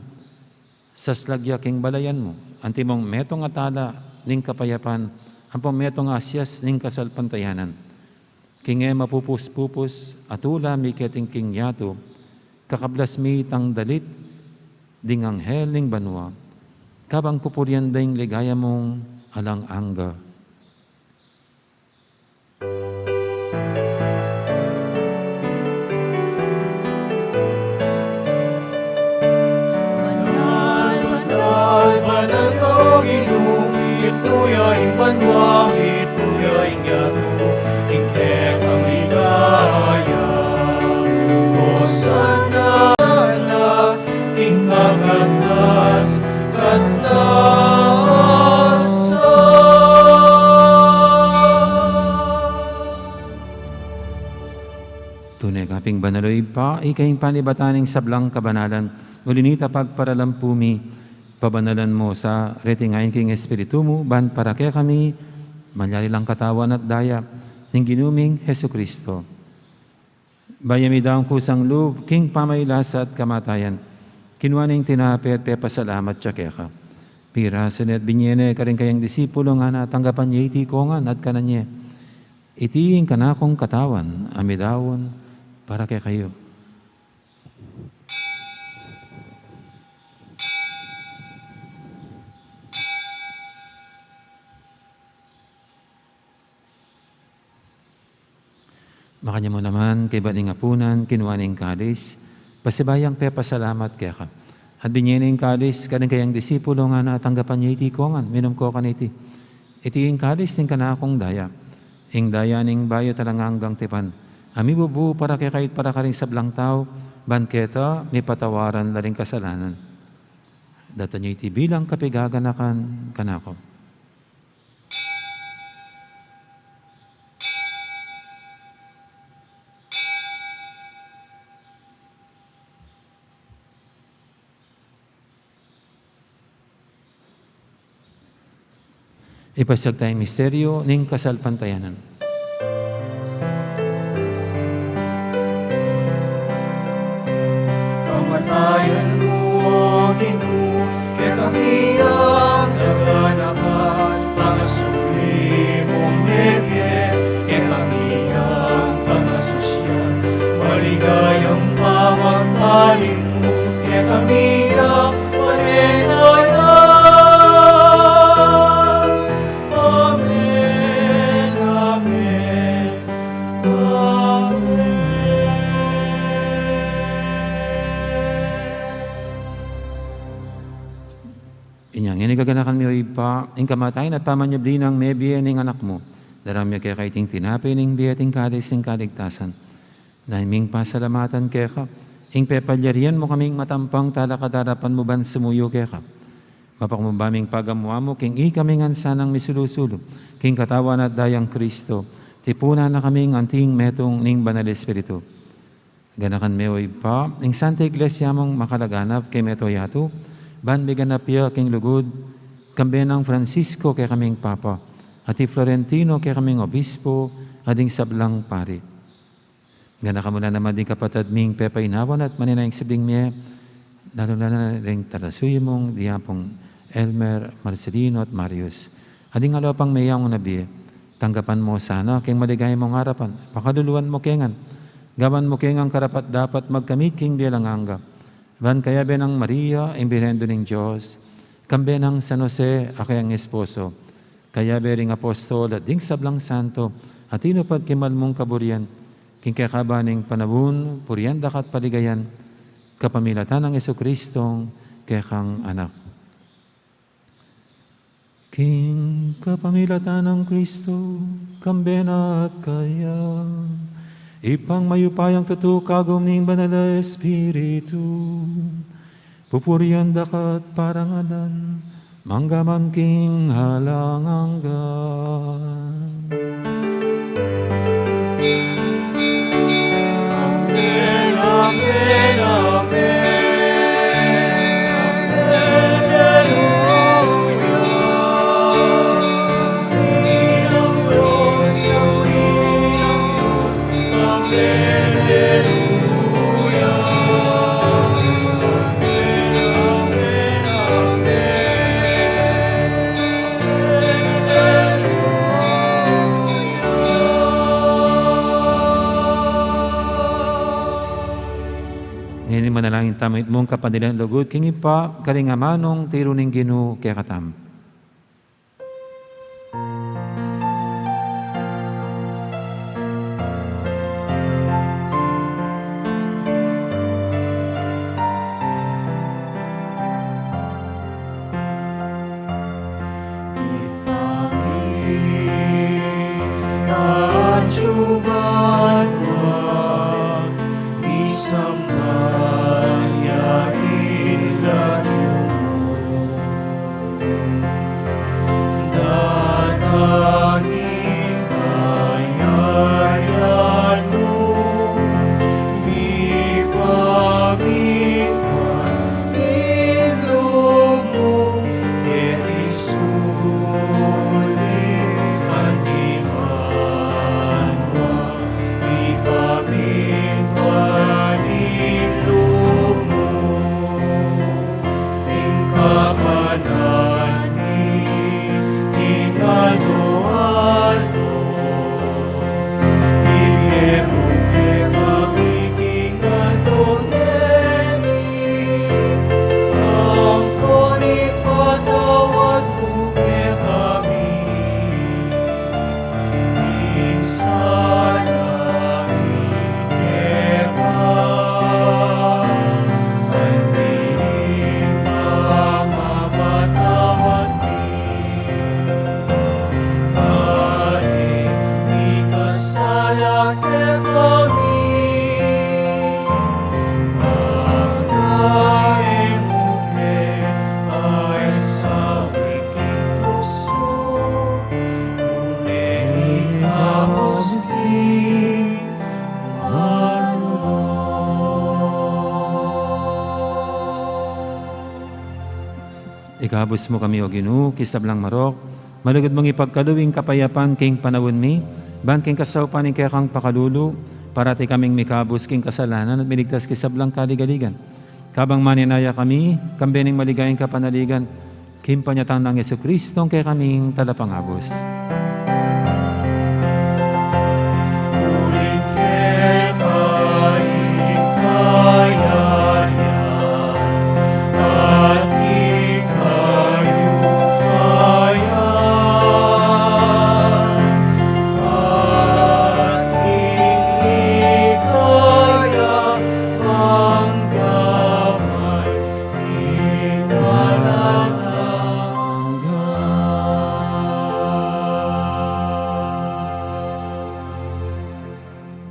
saslagya king balayan mo, antimong metong atala ning kapayapan, ampong metong asyas ning kasalpantayanan. Kinge mapupus-pupus, atula mi keting king yato, kakablas mi tang dalit, ding anghel ning banwa, kabang pupuryan ding ligaya mong alang angga. Banal, banal ka, Ginoo, ituya ing banwa, ituya ing yato, ing kekang ligaya. Hosana na, ing kagatas, Tunay kaping banaloy pa, ikaing panibataning sablang kabanalan, ulinita pagparalampumi, pabanalan mo sa retingayin king espiritu mo, ban para kaya kami, malyari lang katawan at daya, ng ginuming Heso Kristo. Bayami daw kusang loob, king pamaylasa at kamatayan, kinuha ning tinapi at pepasalamat siya kaya. Pira sunat binyene karing kayang disipulo nga natanggapan niya iti kongan at kananye. Itiing kanakong katawan, amidawon, para kay kayo. Makanya mo naman, kay baning apunan, kinuwaning kalis, pasibayang pepasalamat kaya ka. At binyening kalis, kaning kayang disipulo nga natanggapan niya iti kongan, minum ko kaniti. Itiing kalis ning kanakong daya, ing daya ning bayo talanganggang tipan. Ami bubu para kay kahit para karing sablang tao, banketa, may patawaran na rin kasalanan. Dato niya iti bilang kapigaganakan kanako. Ipasag tayong misteryo ning kasalpantayanan. Kamatayan mo, Ginoo, kaya kami ang naganakan, mga suli mong nebyen, kaya kami ang pangasusyan. Maligayang pamagpaling mo, kaya kami ang panenayan. Amen, amen, amen. Inyang inigaganakan mi pa, ing kamatayan at pamanyabli ng mebiye ning anak mo, daramya kaya kaiting tinapi ning biyating kalis ning kaligtasan. Naiming pasalamatan kaya ka, ing pepalyarian mo kaming matampang talakadarapan mo ban sumuyo kaya ka. Papakumabaming pagamuha mo, king ikaming ansanang misulusulo, king katawan at dayang Kristo, tipuna na kaming anting metong ning banal Espiritu. Ganakan meoy pa, ing Santa Iglesia mong makalaganap kay meto yato, ban biganapya king lugod, kambenang Francisco kay kaming Papa, ati Florentino kay kaming Obispo, ading sablang pari. Ganaka mo na naman din kapatid ming pepainawan at maninayang sibling miye, lalo na ring talasuyo mong diyapong Elmer, Marcelino at Marius. Ading alapang mayang nabi, tanggapan mo sana king maligay mong harapan, pakaduluan mo kengan, gawan mo kengang karapat dapat magkamit king bilang angga. Ban kaya benang Maria, imbirendo ng Diyos, kambe ng San Jose, akayang esposo, kaya bering apostol at ding sablang santo, at inupad kimal mong kaburian, king kakabaning panabun, purianda kat paligayan, kapamilatan ng Jesucristong kekang anak. King kapamilatan ng Kristo, kambena at kaya, ipang mayupayang tutukagom ning banal na Espiritu, pupurian dakat parangalan, manggaman king halanganggan. Amen, amen, amen. Ngayon manalangin tamit mong kapanilang lugod, king ipa, karingamanong tiruning Ginoo kaya katam. Ikabos mo kami o Ginoo, kisablang marok, malugod mong ipagkaluwing kapayapan king panawon mi, ban king kasaupan ning kang pakalulu, parati kaming mikabos king kasalanan at miligtas kisablang kaligaligan. Kabang maninaya kami, kambening maligayang kapanaligan, king panyatang ng Jesucristong kaya kaming talapangabos.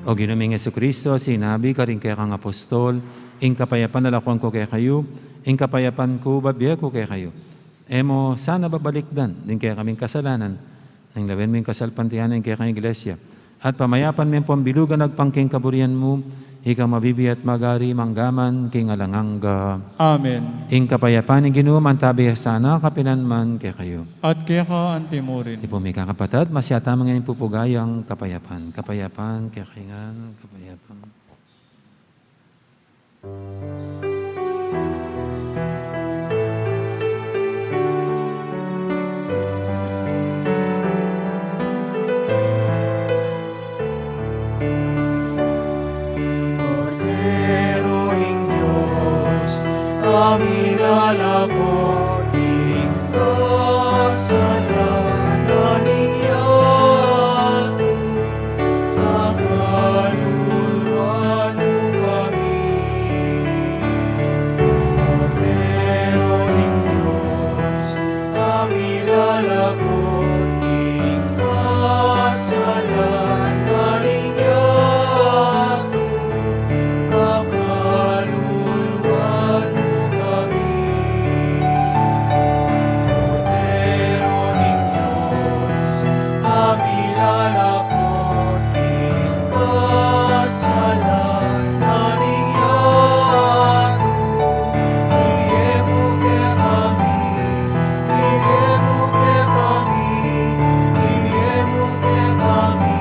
O ginaming Jesucristo, sinabi ka rin kaya kang apostol, ing kapayapan nalakuan ko kaya kayo, ing kapayapan ko babiya ko kaya kayo. emo sana babalikdan din kaya kaming kasalanan, nang lawin mo yung kasalpantiyanan kaya kang iglesia. At pamayapan mo yung pambilugan nagpangking kaburian mo, ikaw mabibi at magari manggaman king alangangga. Amen. Ing kapayapaan ng Ginoo man tabi sana kapinanman kaya kayo. At kaya ka antimurin. Ipumika kapatid, masyata mga yung pupugayang kapayapan. Kapayapan, kaya kaingan, kapayapan. Cordero ng Diyos, aming lalapot, kasalanan niya, makaluluan mo kami. Cordero ng Diyos, aming lalapot, kasalanan niya, makaluluan mo kami. Cordero ng Diyos, aming lalapot, kasalanan niya, ibigay mo kaya kami, ibigay mo kaya kami, ibigay mo kaya kami,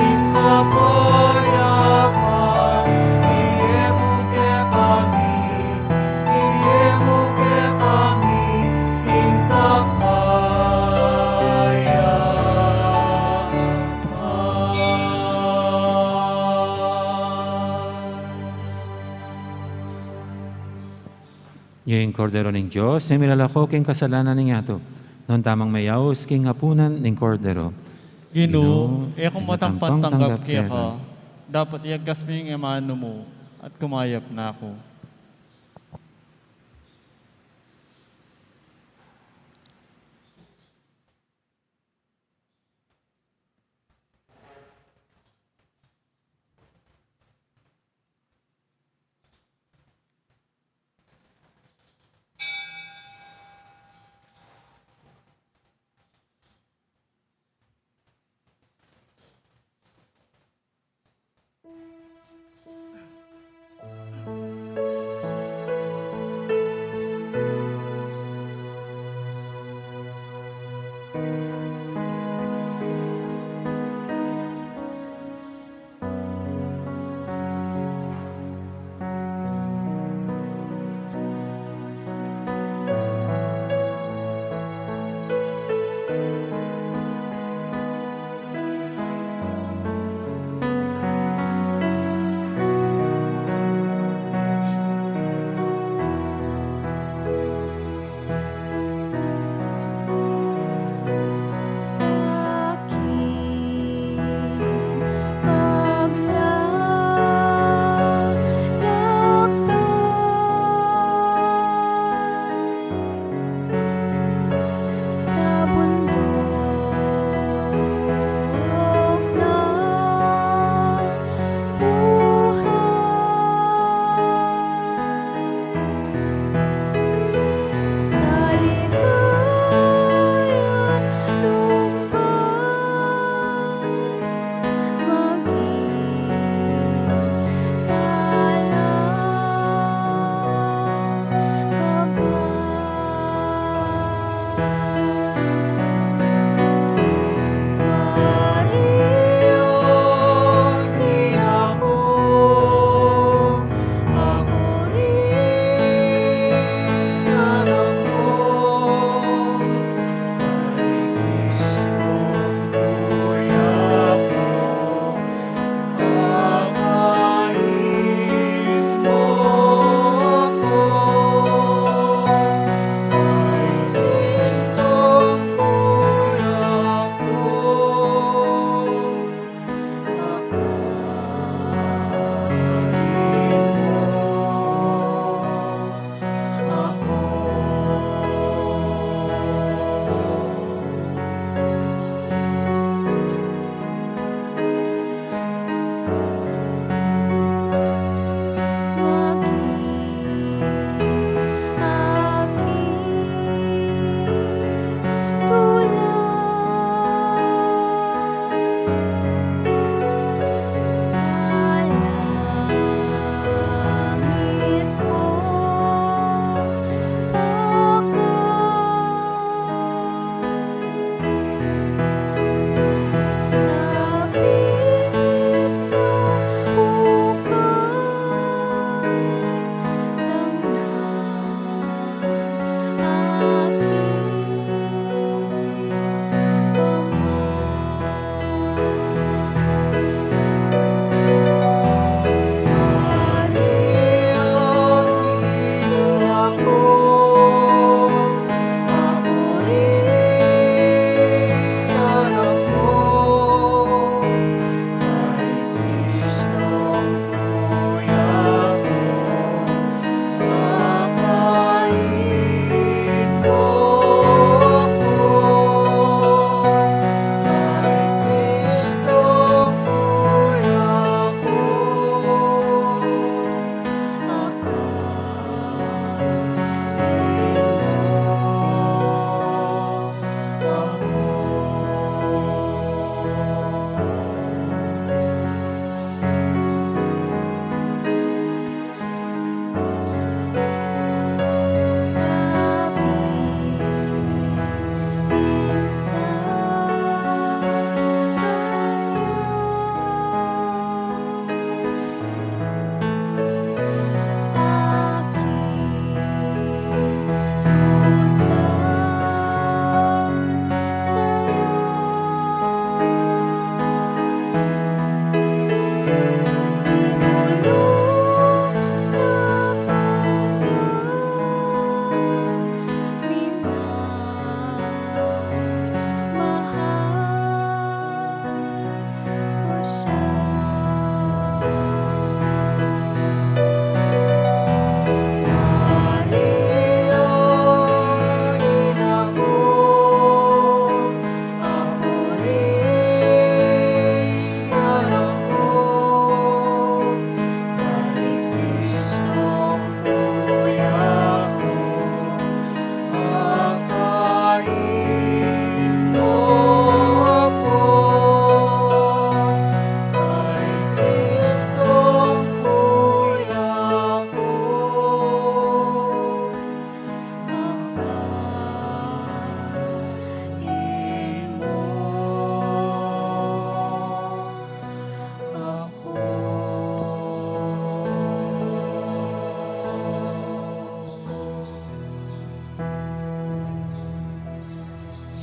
yung kapayapaan, ibigay mo kaya kami, ibigay mo kaya kami, yung kapayapaan. Yung kordero ng Diyos, na milalako king kasalanan ng ato. Noon tamang mayaos king hapunan ng kordero. Ginoo, kung tampang matampan-tanggap tanggap kaya kaya ka, dapat iagas mo yung emano mo at kumayap na ako.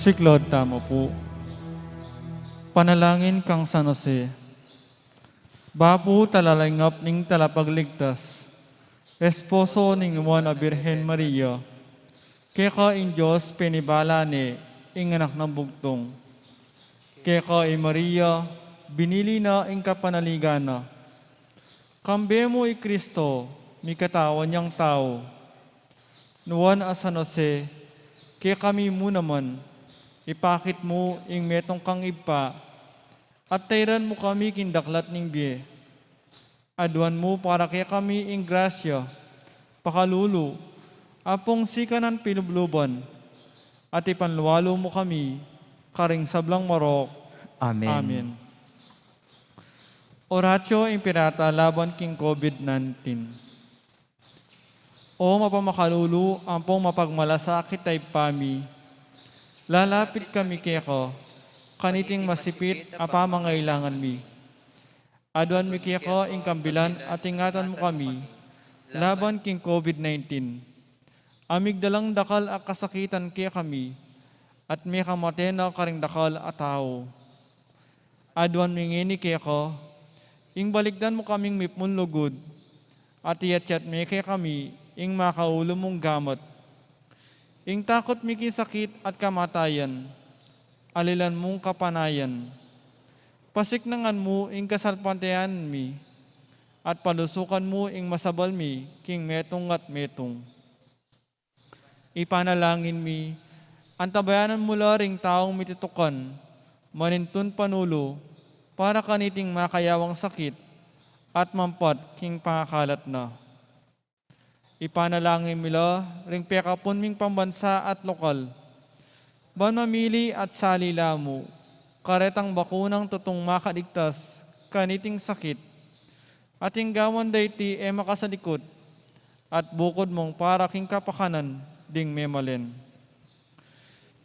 Siklod, tama po. Panalangin kang San Jose. Bapo talalangap ning talapagligtas. Esposo ning Juan a Birhen Maria. Kaya in Diyos pinibala ni ing anak ng bugtong. Kaya in Maria, binili na ing kapanaligan na. Kambe mo i Kristo, mi katawan niyang tao. Nuwan a San Jose, kaya kami mo naman, ipakit mo ing metong kang ipa, at tayran mo kami kindaklat ning biye. Aduan mo para kaya kami ing grasya, pakalulu, apong sikanan pinubluban, at ipanluwalo mo kami, karing sablang marok. Amen. Amen. Oratio Imperata laban king COVID-19. O mapamakalulu, ampong mapagmalasakit ay pami. Lalapit kami keko, kaniting masipit apa mangailangan mi. Aduan mi keko ing kambilan at ingatan mo kami, laban king COVID-19. Amigdalang dakal at kasakitan kaya kami, at may kamatena karing dakal at tao. Aduan mi ngini keko, ing baligdan mo kaming mipmun lugod, at iyat-yat mi kaya kami, ing makaulo mong gamot. Ing takot miki sakit at kamatayan, alilan mong kapanayan. Pasiknangan mo ing kasalpantayan mi, at palusukan mo ing masabal mi, king metong at metong. Ipanalangin mi, antabayanan mo laring taong mititukan, manintun panulo, para kaniting makayawang sakit, at mampat king pangakalat na. Ipanalangin mila, ring pekapon ming pambansa at lokal. Ban mamili at salila mo, karetang bakunang tutong makaligtas, kaniting sakit, at inggawan dayti e makasalikot, at bukod mong para king kapakanan, ding memalen.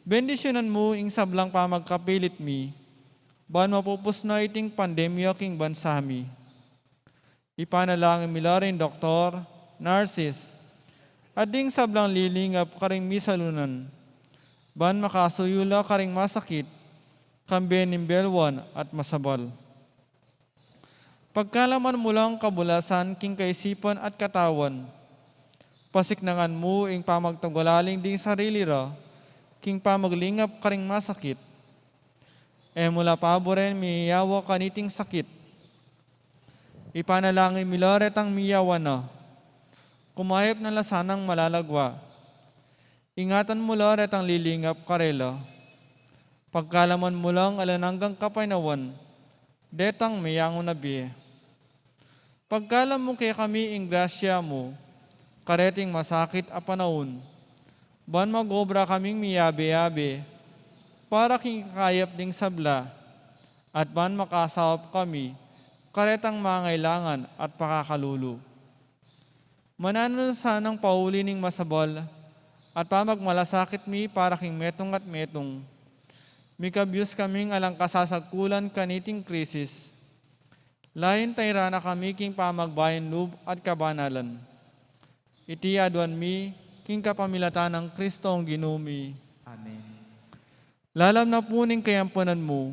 Bendisyonan mo ing sablang pamagkapilit mi, ban mapupus na iting pandemya king bansami. Ipanalangin mila rin doktor, nurses, at ding sablang lilingap karing misalunan, ban makasuyula karing masakit, kambe nimbelwan at masabal. Pagkalaman mo lang kabulasan king kaisipan at katawan, pasiknangan mo ing pamagtagwalaling ding sarili ra, king pamaglingap karing masakit, e mula paboren miyawa kaniting sakit. Ipanalangin milaret ang miyawa na, kumayap na lasanang malalagwa. Ingatan mo laret ang lilingap karela. Pagkalaman mo lang alananggang kapainawan, detang mayango na biye. Pagkalam mo kaya kami ing grasya mo, kareting masakit a panahon, ban magobra kaming miyabe-yabe, para king kayap ding sabla, at ban makasawap kami, karetang mangailangan at pakakalulu. Mananal sanang pauli ning masabal, at pamagmalasakit mi para king metong at metong. Mikabyus kaming alang kasasagkulan kaniting krisis. Lain tayrana kami king pamagbayan lub at kabanalan. Iti aduan mi, king kapamilatan ng Kristo ang ginumi. Amen. Lalam na puning kayampunan mo,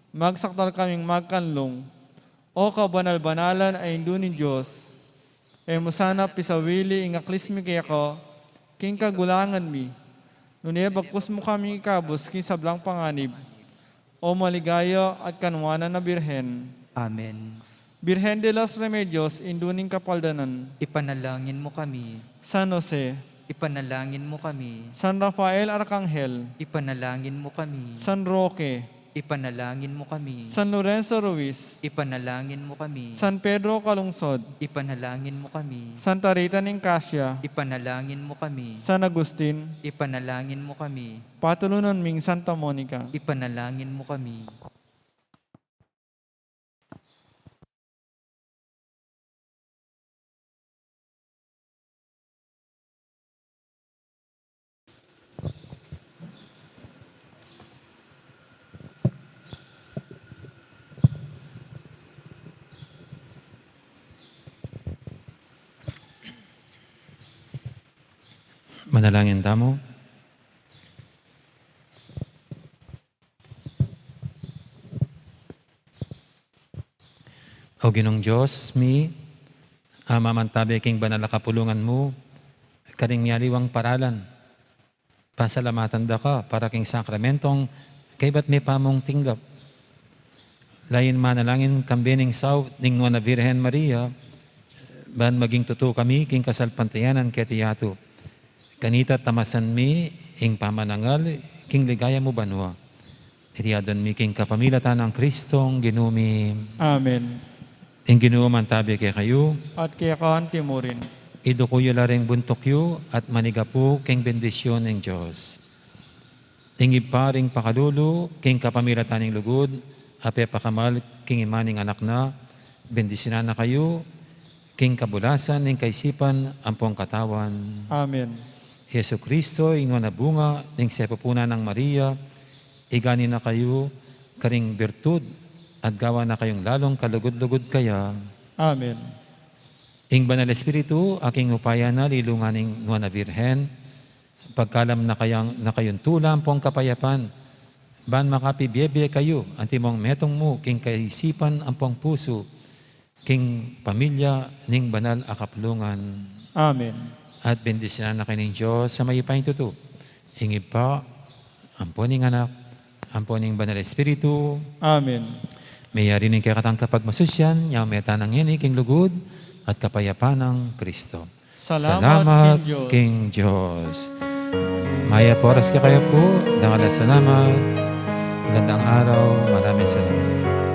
magsaktal kaming magkanlong, o kabanal-banalan ay indunin Diyos. E mo sana pisawili ing aklismi kaya ko, king kagulangan mi, nunia bagkus mo kami ikabos king sablang panganib, o maligaya at kanwanan na birhen. Amen. Birhen de los Remedios, induning kapaldanan. Ipanalangin mo kami. San Jose, Ipanalangin mo kami. San Rafael Arcangel, Ipanalangin mo kami. San Roque, Ipanalangin mo kami. San Lorenzo Ruiz, Ipanalangin mo kami. San Pedro Calungsod, Ipanalangin mo kami. Santa Rita Nicasia, Ipanalangin mo kami. San Agustin, Ipanalangin mo kami. Patulunan Ming Santa Monica. Ipanalangin mo kami. Manalangin tamo. O Ginong Diyos, mamantabi king banal na kapulungan mo, karing miyaliwang paralan. Pasalamatan da ka para king sakramentong kay ba't may pamong tinggap. Lain manalangin kambening saw ning Nuana Virgen Maria, ban maging totoo kami king kasalpantayanan ket tiyato. Kanita tamasan mi ing pamanangal king ligaya mo banwa. Itiadon mi king kapamilatan ng Kristong ginumi. Amen. Ing ginuman tabi kay kayo, At kaya kaan timurin. idukuyo laring buntukyo at manigapu king bendisyon ng Diyos. Ing iparing pakalulo king kapamilatan ng lugod, ape pakamal king imaning anak na, bendisyonan na kayo, king kabulasan ng kaisipan ampong katawan. Amen. Yesu Kristo, ingwa na bunga, ng sepupuna ng Maria, igani na kayo, karing bertud, at gawa na kayong lalong kalugod-lugod kaya. Amen. Ing Banal Espiritu, aking upaya na lilunganing Nuana Virgen, pagkalam na kayon tulam pong kapayapan, ban makapibiyebe kayo, antimong metong mo, king kaisipan ang pong puso, king pamilya ning banal akaplungan. Amen. At bendisyonan na kayo ng Diyos sa mayipang tuto. Ingib pa, amponing anak, amponing Banal Espiritu, Amen. mayari ning kakatang kapag masusyan, yaw meta ng yan king lugod, at kapayapan ng Kristo. Salamat King Diyos. Maya poras ka kayo po, dangalas salamat. Gandang araw, maraming salamat.